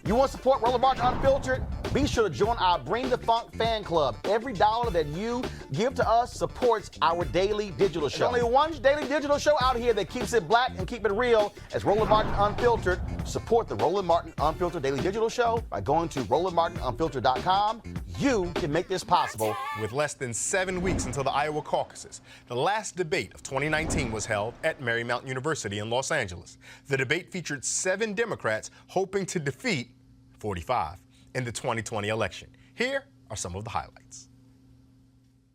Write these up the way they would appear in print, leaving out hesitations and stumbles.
You want to support Roland Martin Unfiltered? Be sure to join our Bring the Funk fan club. Every dollar that you give to us supports our daily digital show. There's only one daily digital show out here that keeps it black and keep it real. As Roland Martin Unfiltered. Support the Roland Martin Unfiltered daily digital show by going to RolandMartinUnfiltered.com. You can make this possible. With less than 7 weeks until the Iowa caucuses, the last debate of 2019 was held at Marymount University in Los Angeles. The debate featured 7 Democrats hoping to defeat 45 in the 2020 election. Here are some of the highlights.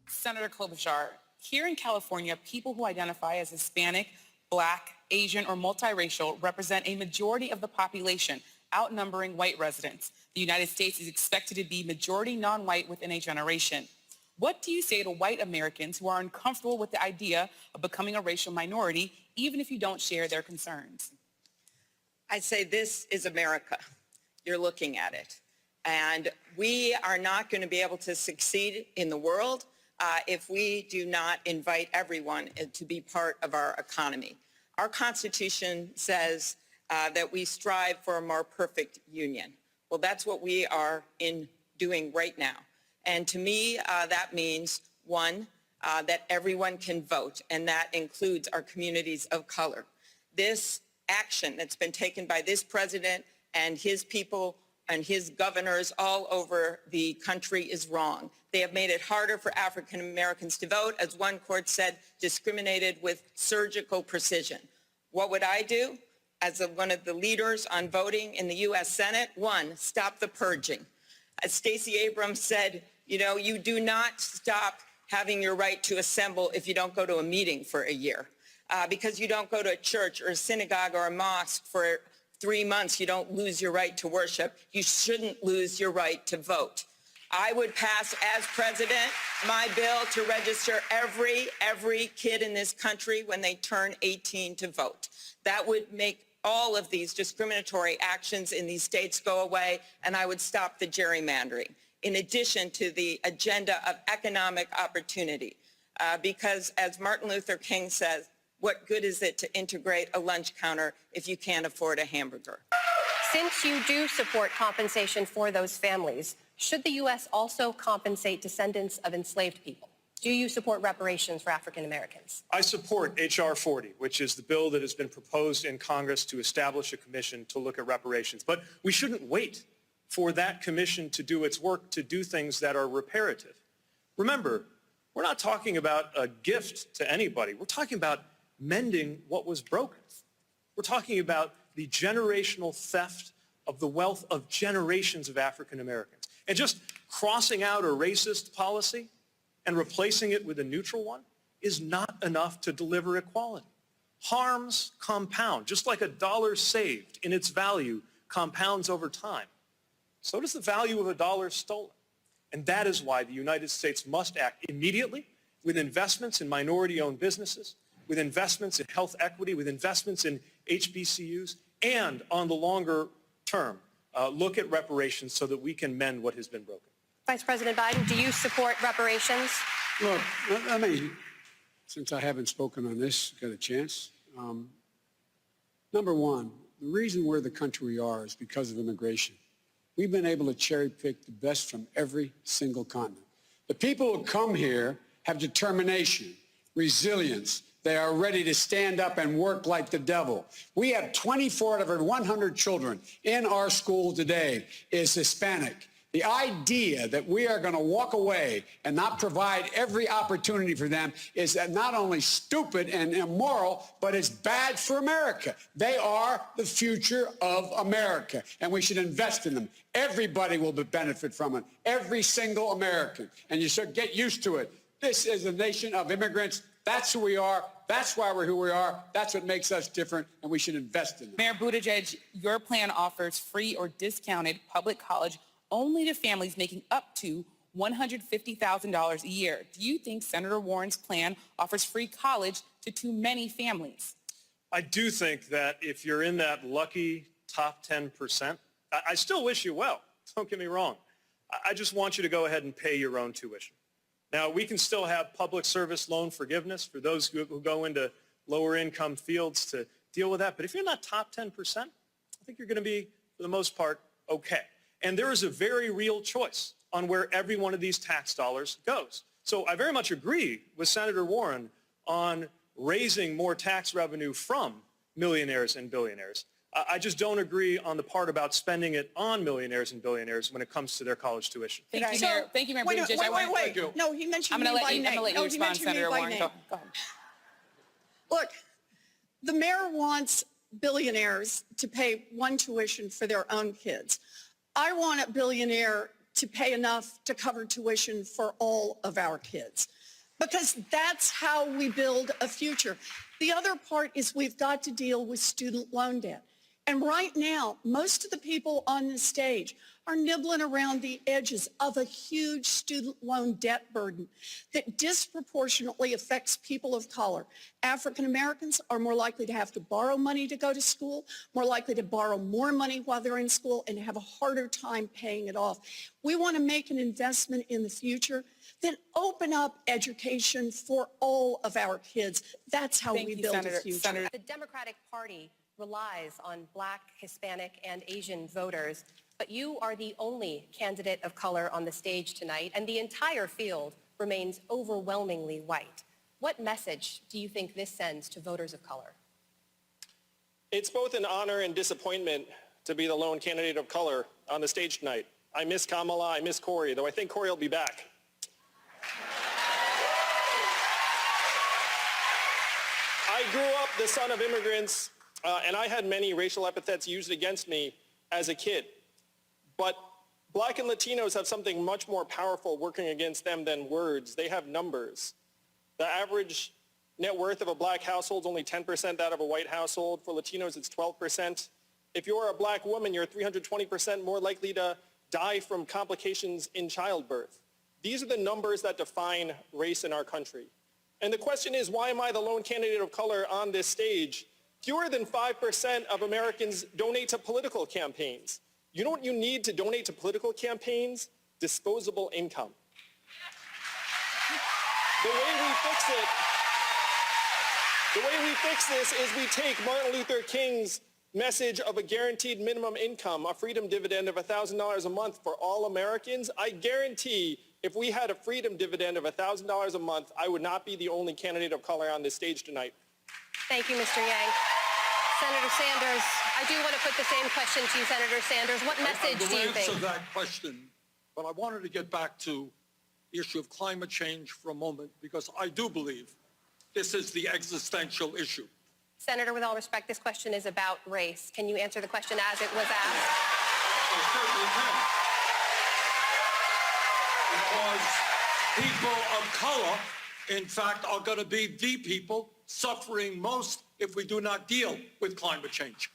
Senator Klobuchar, here in California, people who identify as Hispanic, Black, Asian, or multiracial represent a majority of the population, outnumbering white residents. The United States is expected to be majority non-white within a generation. What do you say to white Americans who are uncomfortable with the idea of becoming a racial minority, even if you don't share their concerns? I say this is America. You're looking at it. And we are not going to be able to succeed in the world if we do not invite everyone to be part of our economy. Our Constitution says that we strive for a more perfect union. Well, that's what we are doing right now. And to me, that means, one, that everyone can vote, and that includes our communities of color. This action that's been taken by this president and his people and his governors all over the country is wrong. They have made it harder for African Americans to vote, as one court said, discriminated with surgical precision. What would I do as one of the leaders on voting in the U.S. Senate? One, stop the purging. As Stacey Abrams said, you do not stop having your right to assemble if you don't go to a meeting for a year. Because you don't go to a church or a synagogue or a mosque for 3 months, you don't lose your right to worship. You shouldn't lose your right to vote. I would pass, as president, my bill to register every kid in this country when they turn 18 to vote. That would make all of these discriminatory actions in these states go away, and I would stop the gerrymandering, in addition to the agenda of economic opportunity. Because, as Martin Luther King says, what good is it to integrate a lunch counter if you can't afford a hamburger? Since you do support compensation for those families, should the U.S. also compensate descendants of enslaved people? Do you support reparations for African Americans? I support H.R. 40, which is the bill that has been proposed in Congress to establish a commission to look at reparations. But we shouldn't wait for that commission to do its work to do things that are reparative. Remember, we're not talking about a gift to anybody. We're talking about mending what was broken. We're talking about the generational theft of the wealth of generations of African Americans. And just crossing out a racist policy and replacing it with a neutral one is not enough to deliver equality. Harms compound, just like a dollar saved in its value compounds over time. So does the value of a dollar stolen. And that is why the United States must act immediately with investments in minority-owned businesses, with investments in health equity, with investments in HBCUs, and on the longer term, look at reparations so that we can mend what has been broken. Vice President Biden, do you support reparations? Look, I mean, since I haven't spoken on this, got a chance. Number one, the reason we're the country we are is because of immigration. We've been able to cherry pick the best from every single continent. The people who come here have determination, resilience. They are ready to stand up and work like the devil. We have 24 out of every 100 children in our school today is Hispanic. The idea that we are going to walk away and not provide every opportunity for them is not only stupid and immoral, but it's bad for America. They are the future of America, and we should invest in them. Everybody will benefit from it, every single American, and you should get used to it. This is a nation of immigrants. That's who we are. That's why we're who we are. That's what makes us different, and we should invest in them. Mayor Buttigieg, your plan offers free or discounted public college only to families making up to $150,000 a year. Do you think Senator Warren's plan offers free college to too many families? I do think that if you're in that lucky top 10%, I still wish you well. Don't get me wrong. I just want you to go ahead and pay your own tuition. Now, we can still have public service loan forgiveness for those who go into lower income fields to deal with that. But if you're in that top 10%, I think you're going to be, for the most part, okay. And there is a very real choice on where every one of these tax dollars goes. So I very much agree with Senator Warren on raising more tax revenue from millionaires and billionaires. I just don't agree on the part about spending it on millionaires and billionaires when it comes to their college tuition. Thank you, Mayor. Thank you, Mayor. Wait. you. No, he mentioned I'm me going by to name. let you respond, Senator Warren. Go ahead. Look, the mayor wants billionaires to pay one tuition for their own kids. I want a billionaire to pay enough to cover tuition for all of our kids, because that's how we build a future. The other part is we've got to deal with student loan debt. And right now, most of the people on this stage are nibbling around the edges of a huge student loan debt burden that disproportionately affects people of color. African Americans are more likely to have to borrow money to go to school, more likely to borrow more money while they're in school, and have a harder time paying it off. We want to make an investment in the future, then open up education for all of our kids. That's how we build a future. The Democratic Party relies on Black, Hispanic, and Asian voters, but you are the only candidate of color on the stage tonight, and the entire field remains overwhelmingly white. What message do you think this sends to voters of color? It's both an honor and disappointment to be the lone candidate of color on the stage tonight. I miss Kamala, I miss Corey, though I think Corey will be back. I grew up the son of immigrants, and I had many racial epithets used against me as a kid. But Black and Latinos have something much more powerful working against them than words. They have numbers. The average net worth of a Black household is only 10% that of a white household. For Latinos, it's 12%. If you're a Black woman, you're 320% more likely to die from complications in childbirth. These are the numbers that define race in our country. And the question is, why am I the lone candidate of color on this stage? Fewer than 5% of Americans donate to political campaigns. You know what you need to donate to political campaigns? Disposable income. The way we fix this is we take Martin Luther King's message of a guaranteed minimum income, a freedom dividend of $1,000 a month for all Americans. I guarantee if we had a freedom dividend of $1,000 a month, I would not be the only candidate of color on this stage tonight. Thank you, Mr. Yang. Senator Sanders, I do want to put the same question to you, Senator Sanders. What message do you think? I will answer that question, but I wanted to get back to the issue of climate change for a moment, because I do believe this is the existential issue. Senator, with all respect, this question is about race. Can you answer the question as it was asked? I certainly can. Because people of color, in fact, are going to be the people suffering most if we do not deal with climate change.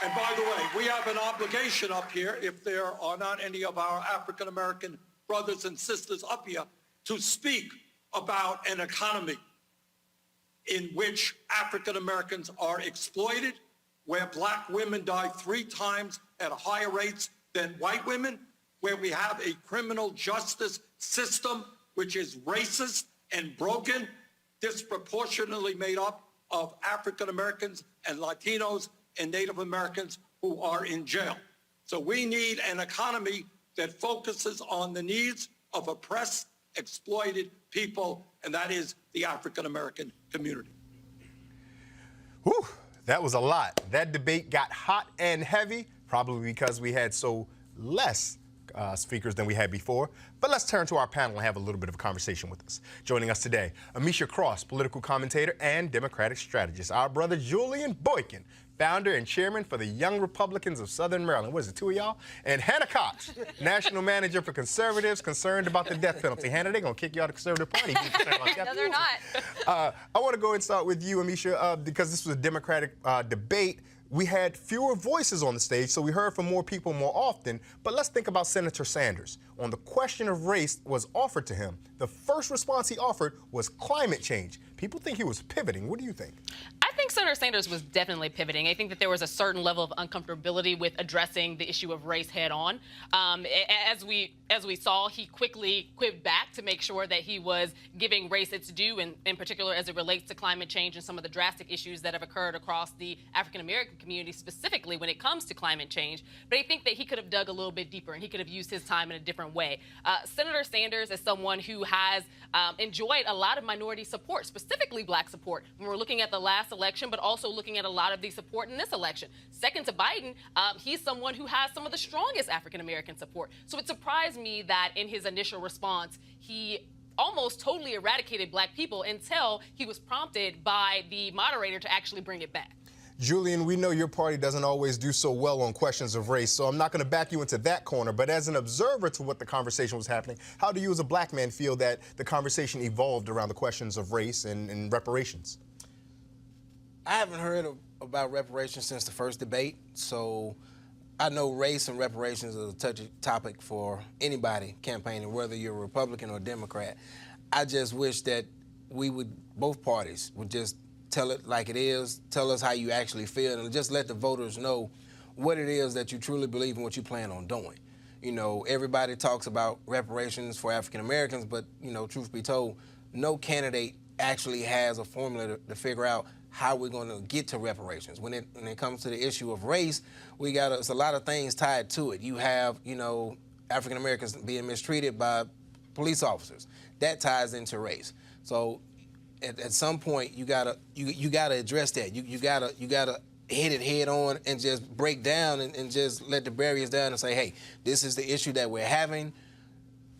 And by the way, we have an obligation up here, if there are not any of our African-American brothers and sisters up here, to speak about an economy in which African-Americans are exploited, where Black women die 3 times at higher rates than white women, where we have a criminal justice system which is racist and broken, disproportionately made up of African-Americans and Latinos and Native Americans who are in jail. So we need an economy that focuses on the needs of oppressed, exploited people, and that is the African-American community. Whew, that was a lot. That debate got hot and heavy, probably because we had so less speakers than we had before. But let's turn to our panel and have a little bit of a conversation with us. Joining us today, Amisha Cross, political commentator and Democratic strategist. Our brother Julian Boykin, founder and chairman for the Young Republicans of Southern Maryland. What is it, 2 of y'all? And Hannah Cox, national manager for conservatives concerned about the death penalty. Hannah, they're going to kick you out of the conservative party. No, they're not. I want to go and start with you, Amisha, because this was a Democratic debate. We had fewer voices on the stage, so we heard from more people more often. But let's think about Senator Sanders. On the question of race was offered to him, the first response he offered was climate change. People think he was pivoting. What do you think? I think Senator Sanders was definitely pivoting. I think that there was a certain level of uncomfortability with addressing the issue of race head on. As we saw, he quickly quipped back to make sure that he was giving race its due, and in particular as it relates to climate change and some of the drastic issues that have occurred across the African-American community, specifically when it comes to climate change. But I think that he could have dug a little bit deeper and he could have used his time in a different way. Senator Sanders is someone who has enjoyed a lot of minority support, specifically black support, when we're looking at the last election, but also looking at a lot of the support in this election. Second to Biden, he's someone who has some of the strongest African-American support. So it surprised me that in his initial response, he almost totally eradicated black people until he was prompted by the moderator to actually bring it back. Julian, we know your party doesn't always do so well on questions of race, so I'm not going to back you into that corner. But as an observer to what the conversation was happening, how do you as a black man feel that the conversation evolved around the questions of race and reparations? I haven't heard about reparations since the first debate, so I know race and reparations is a touchy topic for anybody campaigning, whether you're a Republican or Democrat. I just wish that both parties would just tell it like it is, tell us how you actually feel, and just let the voters know what it is that you truly believe and what you plan on doing. You know, everybody talks about reparations for African Americans, but, you know, truth be told, no candidate actually has a formula to figure out how we're going to get to reparations. When it comes to the issue of race, it's a lot of things tied to it. You have, you know, African Americans being mistreated by police officers. That ties into race. So at some point, you gotta address that. You gotta hit it head on and just break down and just let the barriers down and say, hey, this is the issue that we're having.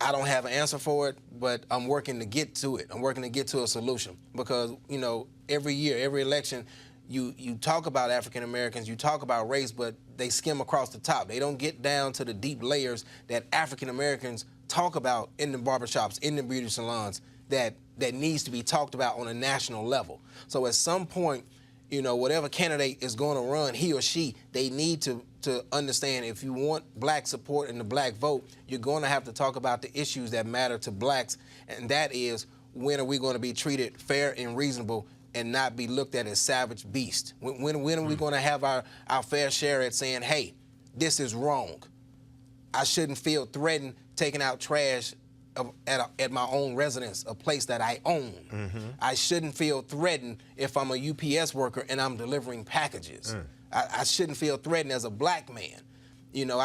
I don't have an answer for it, but I'm working to get to it. I'm working to get to a solution because, you know, every year, every election, you talk about African Americans, you talk about race, but they skim across the top. They don't get down to the deep layers that African Americans talk about in the barbershops, in the beauty salons, that needs to be talked about on a national level. So at some point, you know, whatever candidate is going to run, he or she, they need to understand if you want black support in the black vote, you're going to have to talk about the issues that matter to blacks, and that is, when are we going to be treated fair and reasonable and not be looked at as savage beasts? When are we going to have our fair share at saying, hey, this is wrong. I shouldn't feel threatened taking out trash at my own residence, a place that I own. Mm-hmm. I shouldn't feel threatened if I'm a UPS worker and I'm delivering packages. I shouldn't feel threatened as a black man. You know,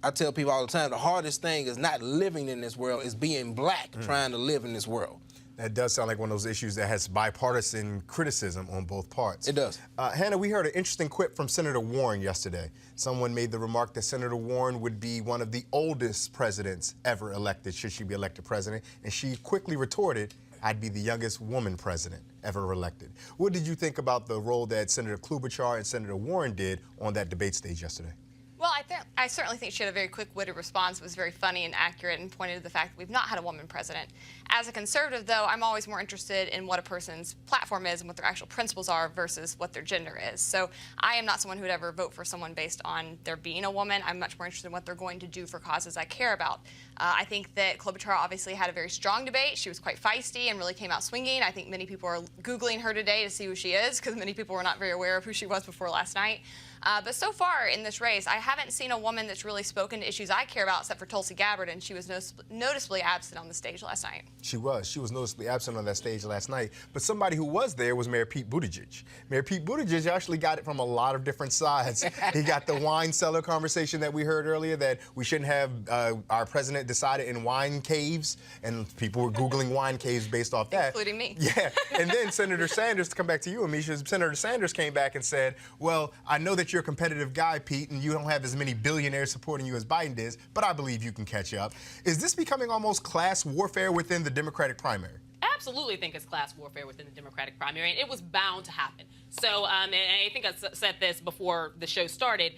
I tell people all the time, the hardest thing is not living in this world, is being black, trying to live in this world. That does sound like one of those issues that has bipartisan criticism on both parts. It does. Hannah, we heard an interesting quip from Senator Warren yesterday. Someone made the remark that Senator Warren would be one of the oldest presidents ever elected, should she be elected president. And she quickly retorted, I'd be the youngest woman president ever elected. What did you think about the role that Senator Klobuchar and Senator Warren did on that debate stage yesterday? Well, I certainly think she had a very quick-witted response. It was very funny and accurate and pointed to the fact that we've not had a woman president. As a conservative, though, I'm always more interested in what a person's platform is and what their actual principles are versus what their gender is. So I am not someone who would ever vote for someone based on their being a woman. I'm much more interested in what they're going to do for causes I care about. I think that Klobuchar obviously had a very strong debate. She was quite feisty and really came out swinging. I think many people are Googling her today to see who she is because many people were not very aware of who she was before last night. But so far in this race, I haven't seen a woman that's really spoken to issues I care about except for Tulsi Gabbard, and she was noticeably absent on the stage last night. She was noticeably absent on that stage last night. But somebody who was there was Mayor Pete Buttigieg. Mayor Pete Buttigieg actually got it from a lot of different sides. He got the wine cellar conversation that we heard earlier, that we shouldn't have our president decided in wine caves, and people were Googling wine caves based off that. Including me. Yeah, and then Senator Sanders, to come back to you, Amisha, Senator Sanders came back and said, well, I know that you're a competitive guy, Pete, and you don't have as many billionaires supporting you as Biden does, but I believe you can catch up. Is this becoming almost class warfare within the Democratic primary? I absolutely think it's class warfare within the Democratic primary, and it was bound to happen. So, and I think I said this before the show started,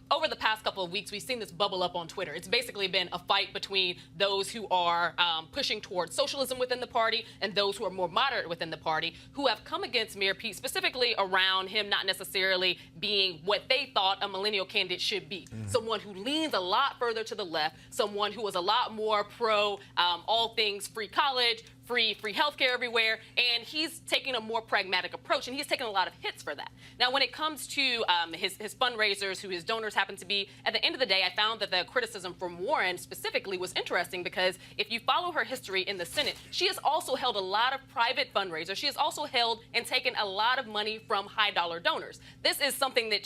over the past couple of weeks, we've seen this bubble up on Twitter. It's basically been a fight between those who are pushing towards socialism within the party and those who are more moderate within the party, who have come against Mayor Pete, specifically around him not necessarily being what they thought a millennial candidate should be. Someone who leans a lot further to the left, someone who is a lot more pro all things free college, free healthcare everywhere, and he's taking a more pragmatic approach, and he's taking a lot of hits for that. Now, when it comes to his fundraisers, who his donors happen to be, at the end of the day, I found that the criticism from Warren specifically was interesting because if you follow her history in the Senate, she has also held a lot of private fundraisers. She has also held and taken a lot of money from high-dollar donors. This is something that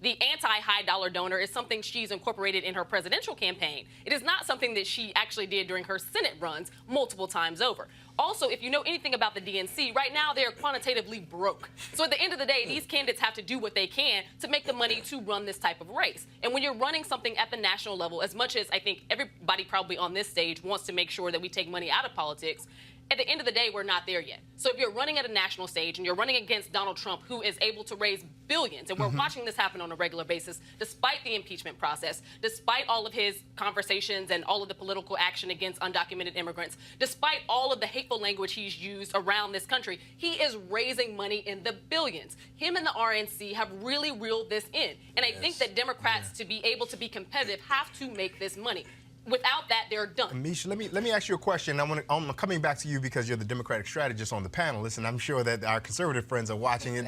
the anti-high-dollar donor is something she's incorporated in her presidential campaign. It is not something that she actually did during her Senate runs multiple times over. Also, if you know anything about the DNC, right now they're quantitatively broke. So at the end of the day, these candidates have to do what they can to make the money to run this type of race. And when you're running something at the national level, as much as I think everybody probably on this stage wants to make sure that we take money out of politics, at the end of the day, we're not there yet. So if you're running at a national stage and you're running against Donald Trump, who is able to raise billions, and we're watching this happen on a regular basis, despite the impeachment process, despite all of his conversations and all of the political action against undocumented immigrants, despite all of the hateful language he's used around this country, he is raising money in the billions. Him and the RNC have really reeled this in. And I think that Democrats, to be able to be competitive, have to make this money. Without that, they're done. Misha, let me ask you a question. I'm coming back to you because you're the Democratic strategist on the panel, and I'm sure that our conservative friends are watching it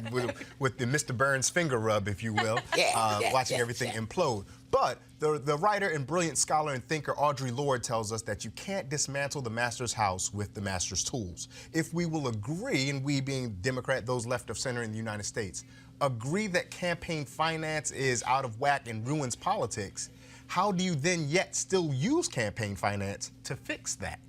with the Mr. Burns finger rub, if you will, watching everything implode. But the writer and brilliant scholar and thinker Audre Lorde tells us that you can't dismantle the master's house with the master's tools. If we will agree, and we being Democrat, those left of center in the United States, agree that campaign finance is out of whack and ruins politics, how do you then yet still use campaign finance to fix that?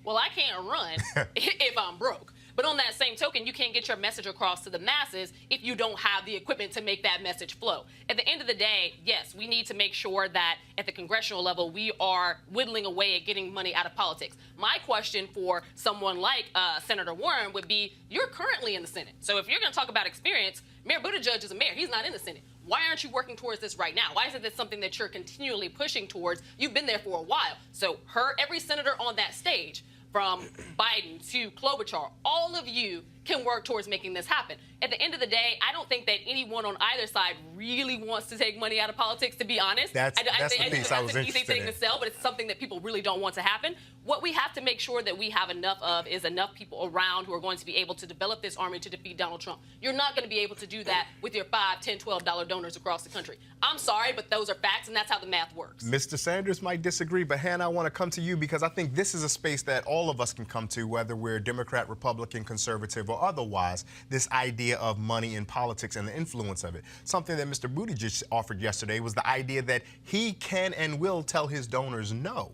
Well, I can't run if I'm broke. But on that same token, you can't get your message across to the masses if you don't have the equipment to make that message flow. At the end of the day, yes, we need to make sure that at the congressional level, we are whittling away at getting money out of politics. My question for someone like Senator Warren would be, you're currently in the Senate. So if you're going to talk about experience, Mayor Buttigieg is a mayor. He's not in the Senate. Why aren't you working towards this right now? Why isn't this something that you're continually pushing towards? You've been there for a while. So every senator on that stage, from Biden to Klobuchar, all of you can work towards making this happen. At the end of the day, I don't think that anyone on either side really wants to take money out of politics, to be honest. That's the piece I was interested in. That's an easy thing to sell, but it's something that people really don't want to happen. What we have to make sure that we have enough of is enough people around who are going to be able to develop this army to defeat Donald Trump. You're not going to be able to do that with your $5, $10, $12 donors across the country. I'm sorry, but those are facts, and that's how the math works. Mr. Sanders might disagree, but Hannah, I want to come to you because I think this is a space that all of us can come to, whether we're Democrat, Republican, conservative, or otherwise, this idea of money in politics and the influence of it. Something that Mr. Buttigieg offered yesterday was the idea that he can and will tell his donors no.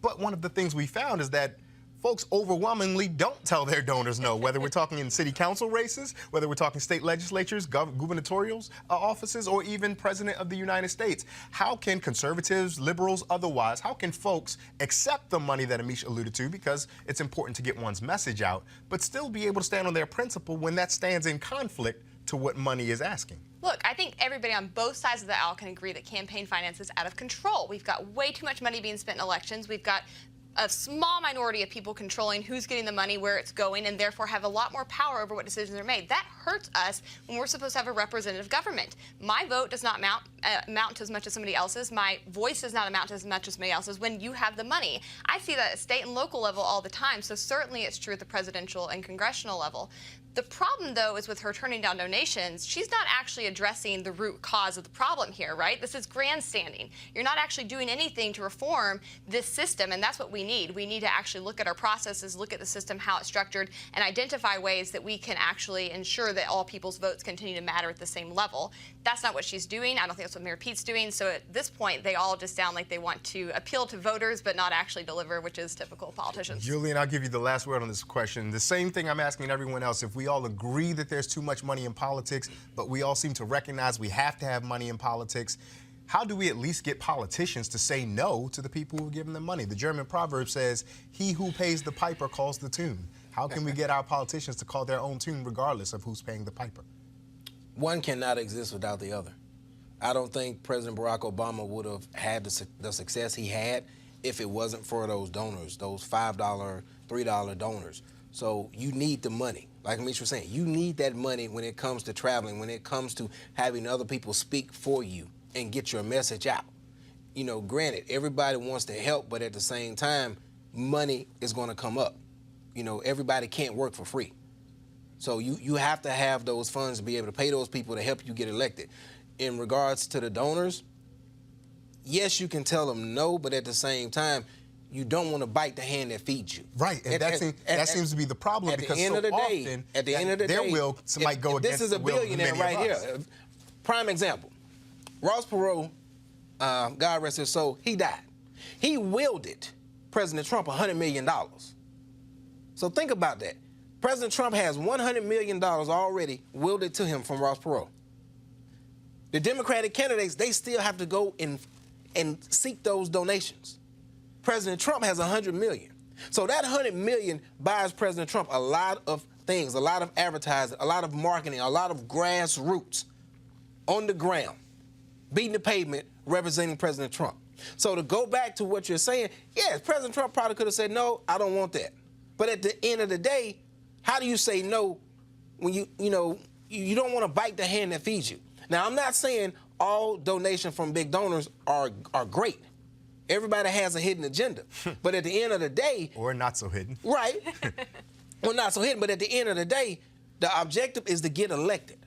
But one of the things we found is that folks overwhelmingly don't tell their donors no, whether we're talking in city council races, whether we're talking state legislatures, gubernatorial offices, or even President of the United States. How can conservatives, liberals, otherwise, how can folks accept the money that Amish alluded to, because it's important to get one's message out, but still be able to stand on their principle when that stands in conflict to what money is asking? Look, I think everybody on both sides of the aisle can agree that campaign finance is out of control. We've got way too much money being spent in elections. We've got a small minority of people controlling who's getting the money, where it's going, and therefore have a lot more power over what decisions are made. That hurts us when we're supposed to have a representative government. My vote does not amount to as much as somebody else's. My voice does not amount to as much as somebody else's when you have the money. I see that at state and local level all the time, so certainly it's true at the presidential and congressional level. The problem, though, is with her turning down donations, she's not actually addressing the root cause of the problem here, right? This is grandstanding. You're not actually doing anything to reform this system, and that's what we need. We need to actually look at our processes, look at the system, how it's structured, and identify ways that we can actually ensure that all people's votes continue to matter at the same level. That's not what she's doing. I don't think that's what Mayor Pete's doing. So at this point, they all just sound like they want to appeal to voters but not actually deliver, which is typical politicians. Julian, I'll give you the last word on this question. The same thing I'm asking everyone else. If we all agree that there's too much money in politics, but we all seem to recognize we have to have money in politics, how do we at least get politicians to say no to the people who are giving them money? The German proverb says, he who pays the piper calls the tune. How can we get our politicians to call their own tune regardless of who's paying the piper? One cannot exist without the other. I don't think President Barack Obama would have had the success he had if it wasn't for those donors, those $5, $3 donors. So you need the money. Like Amisha was saying, you need that money when it comes to traveling, when it comes to having other people speak for you and get your message out. You know, granted, everybody wants to help, but at the same time, money is going to come up. You know, everybody can't work for free. So you have to have those funds to be able to pay those people to help you get elected. In regards to the donors, yes, you can tell them no, but at the same time, you don't want to bite the hand that feeds you. Right, and that seems to be the problem at because the end so of the day, often, at the end of the their day, will might go against this is a the will of billionaire many right of us. here. Prime example, Ross Perot, God rest his soul, he died. He wielded President Trump $100 million. So think about that. President Trump has $100 million already wielded to him from Ross Perot. The Democratic candidates, they still have to go and seek those donations. President Trump has $100 million. So that $100 million buys President Trump a lot of things, a lot of advertising, a lot of marketing, a lot of grassroots on the ground, beating the pavement, representing President Trump. So to go back to what you're saying, yes, President Trump probably could have said, no, I don't want that. But at the end of the day, how do you say no when you don't want to bite the hand that feeds you? Now, I'm not saying all donations from big donors are great. Everybody has a hidden agenda. But at the end of the day... Or not so hidden. Right. Well, not so hidden, but at the end of the day, the objective is to get elected.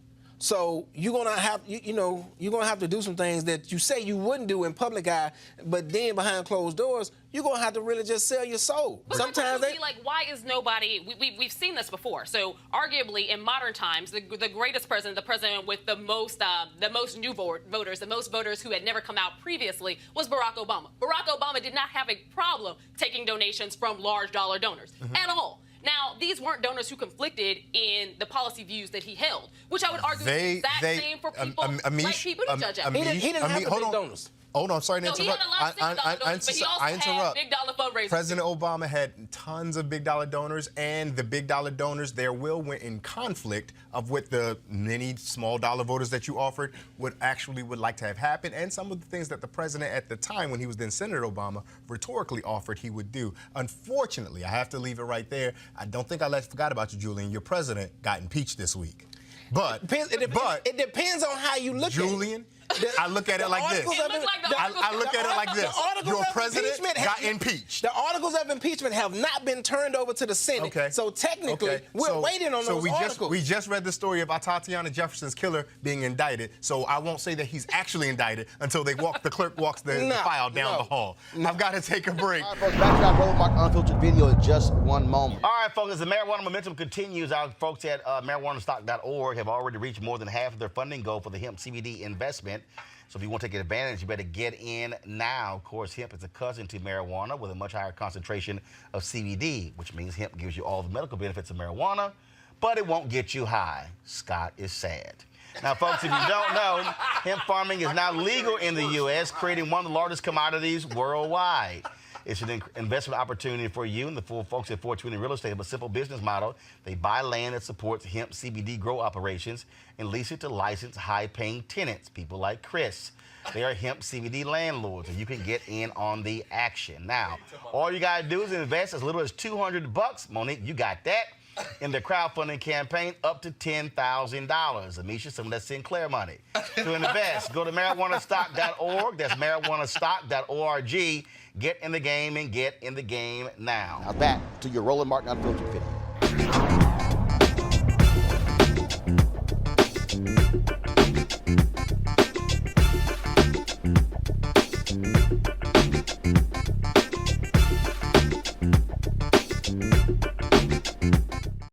So you're gonna have, you're gonna have to do some things that you say you wouldn't do in public eye, but then behind closed doors, you're gonna have to really just sell your soul. But sometimes they like, why is nobody? We've seen this before. So arguably, in modern times, the greatest president, the president with the most new voters, the most voters who had never come out previously, was Barack Obama. Barack Obama did not have a problem taking donations from large dollar donors at all. Now, these weren't donors who conflicted in the policy views that he held, which I would argue is the exact same for people like Pete Buttigieg. He didn't have the big donors. Hold on, sorry to interrupt. He had a lot of $6 donors, but he also had big dollar fundraisers. President Obama had tons of big dollar donors, and the big dollar donors, their will went in conflict of what the many small dollar voters that you offered would like to have happen, and some of the things that the president at the time, when he was then Senator Obama, rhetorically offered he would do. Unfortunately, I have to leave it right there. I don't think I forgot about you, Julian. Your president got impeached this week. But it depends on how you look at it. Julian, I look at it like this. I look at it like this. Your president got impeached. The articles of impeachment have not been turned over to the Senate. Okay. So technically, we're waiting on those articles. We just read the story about Tatiana Jefferson's killer being indicted. So I won't say that he's actually indicted until the clerk walks the file down the hall. I've got to take a break. All right, folks, back to our Roland Martin Unfiltered video in just one moment. All right, folks, as the marijuana momentum continues, our folks at marijuanastock.org have already reached more than half of their funding goal for the hemp CBD investment. So if you want to take advantage, you better get in now. Of course, hemp is a cousin to marijuana with a much higher concentration of CBD, which means hemp gives you all the medical benefits of marijuana, but it won't get you high. Scott is sad. Now, folks, if you don't know, hemp farming is now legal in the U.S., creating one of the largest commodities worldwide. It's an investment opportunity for you and the folks at 420 Real Estate have a simple business model. They buy land that supports hemp CBD grow operations and lease it to licensed high-paying tenants, people like Chris. They are hemp CBD landlords, and you can get in on the action. Now, all you got to do is invest as little as $200. Monique, you got that. In the crowdfunding campaign, up to $10,000. Amisha, some of that Sinclair money. To invest, go to marijuanastock.org. That's marijuanastock.org. Get in the game and get in the game now. Now back to your Roland Martin Unfiltered video.